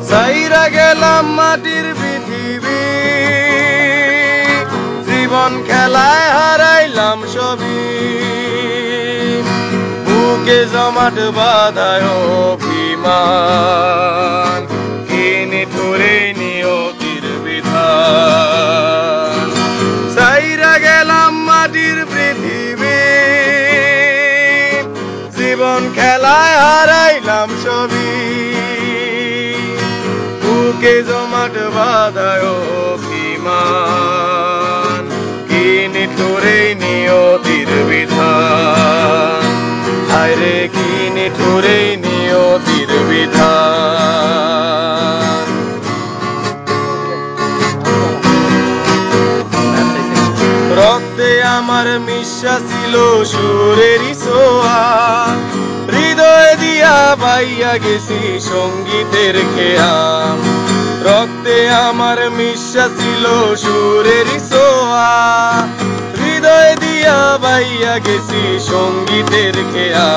সাইরা গেলাম মাটির পৃথিবী, জীবন খেলায় হারাইলাম সবই, বুকে জমাট বাঁধায় অভিমান, কিনে ঠোরে নিয়তির বিধান। সাইরা গেলাম মাটির পৃথিবী, জীবন খেলায় হারাইলাম সবই, বুকে জমাট বাঁধায় অভিমান, কিনে ঠোরে নিয়তির বিধান। হায়রে কিনে ঠোরে নিয়তির বিধান। রক্তে আমার মিশা ছিল সুরেরই ছোঁয়া, হৃদয় দিয়া বাইয়া গেছি সঙ্গীতের খেয়া। রক্তে আমার মিশা ছিল সুরেরই ছোঁয়া, হৃদয় দিয়া বাইয়া গেছি সঙ্গীতের খেয়া।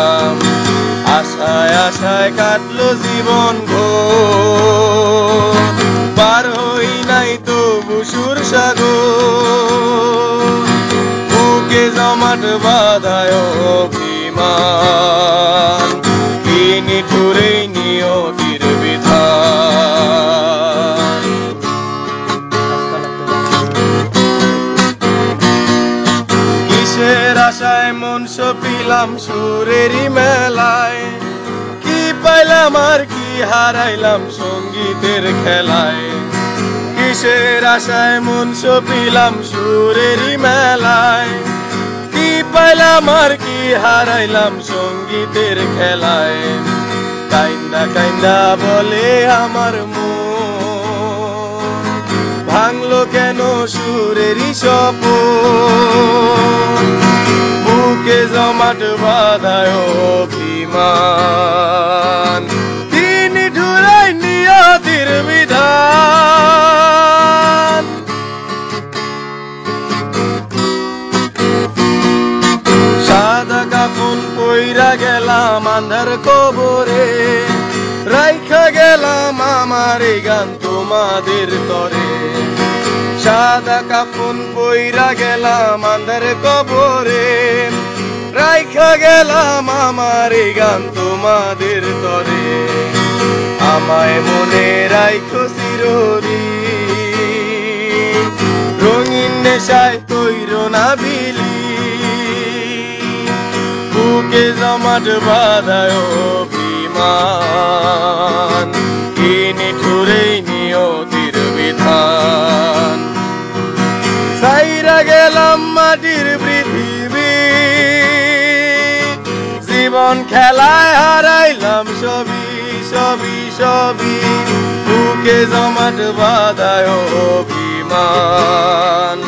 আশায় আশায় কাটলো জীবন ঘোর, পার হই নাই তো বুসুর সাগর, বুকে জমাট বাঁধায় অভিমান, কিনে ঠোরে নিয়তির বিধান। কিসের আশায় মন সপিলাম সুরেরই মেলায়, কি পাইলাম আর কি হারাইলাম সঙ্গীতের খেলায়। কিসের আশায় মন সপিলাম সুরেরই মেলায়, কি পাইলাম আর কি হারাইলাম সঙ্গীতের খেলায়। কাইন্দা কাইন্দা বলে আমার মন, ভাঙলো কেন সুরেরই স্বপন, বুকে জমাট বাঁধায় অভিমান, কিনে ঠোরে নিয়তির বিধান। সাদা কাফন পইরা গেলাম আন্ধার কবরে, রাইখা গেলাম আমার এই গান তোমাদের তরে। সাদা কাফন পইরা গেলাম আন্ধার কবরে, রাইখা গেলাম আমার এই গান তোমাদের তরে। আমায় মনে রাইখো চিরদিন, রঙিন নেশায় তৈর না বিলি, বুকে জমাট বাঁধায় অভিমান, কিনে ঠোরে নিয়তির বিধান। সাইরা গেলাম মাটির পৃথিবী, জীবন খেলায় হারাইলাম সবই সবই সবই, বুকে জমাট বাঁধায় অভিমান,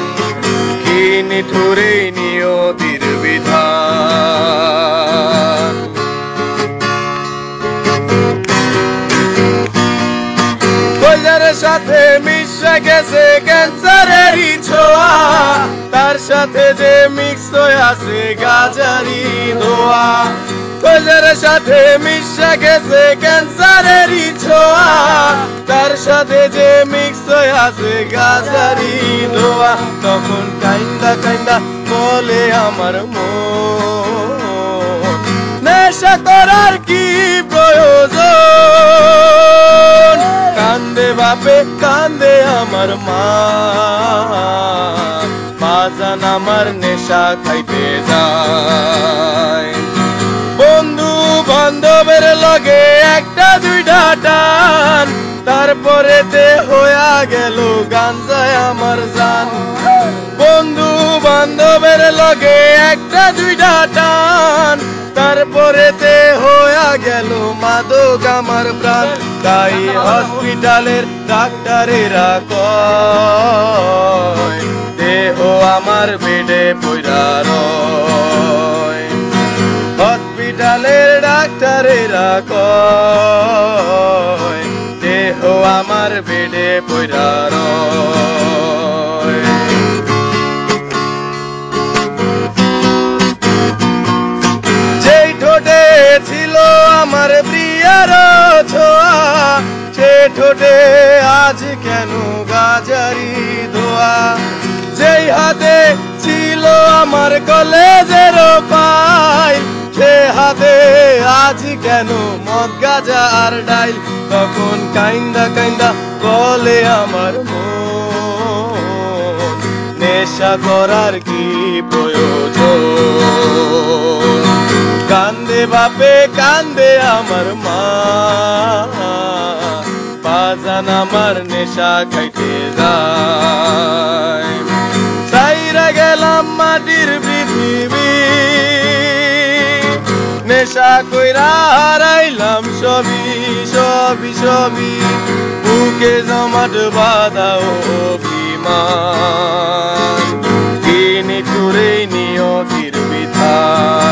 কিনে ঠোরে নিয়তির বিধান। কইলার সাথে মিশে গেছে ক্যান্সারেরই ছোঁয়া, তার সাথে যে মিক্স হয়ে আছে গাজারি ধোয়া। কইলার সাথে মিশে গেছে ক্যান্সারেরই ছোঁয়া, তার সাথে যে মিক্স হয়ে আছে গাজারি ধোয়া। তখন কাইন্দা কাইন্দা বলে আমার মন, নেশা করার কি প্রয়োজন, কান্দে বাপে কান্দে আমার মা, বাজান আমার নেশা খাইতে যায়। বন্ধু বান্ধবের লগে একটা দুইটা টান, তারপরেতে হইয়া গেল গাঞ্জায় আমার জান। বন্ধু বান্ধবের লগে একটা দুইটা টান, তারপরেতে হইয়া গেল মাদক আমার প্রাণ। তাই হসপিটালের ডাক্তারেরা কয়, দেহ আমার বেডে পইরা রয়। হসপিটালের ডাক্তারেরা কয়, দেহ আমার বেডে পইরা রয়। যেই ঠোঁটে ছিল আমার প্রিয়ার ছোঁয়া, সে ঠোঁটে আজ কেন গাজারি ধোয়া। যেই হাতে ছিল আমার কলেজের পাইল, সে হাতে আজ কেন মদ গাজা আর ডাইল। তখন কাইন্দা কাইন্দা বলে আমার মন, নেশা করার কি প্রয়োজন। কান্দে বাপে কান্দে আমার মা, বাজান আমার নেশা খাইতে যায়। ছাইরা গেলাম মাটির পৃথিবী, নেশা কইরা হারাইলাম সবই সবই সবই। বুকে জমাট বাঁধা অভিমান, কি নিঠুরে নিয়তির বিধান।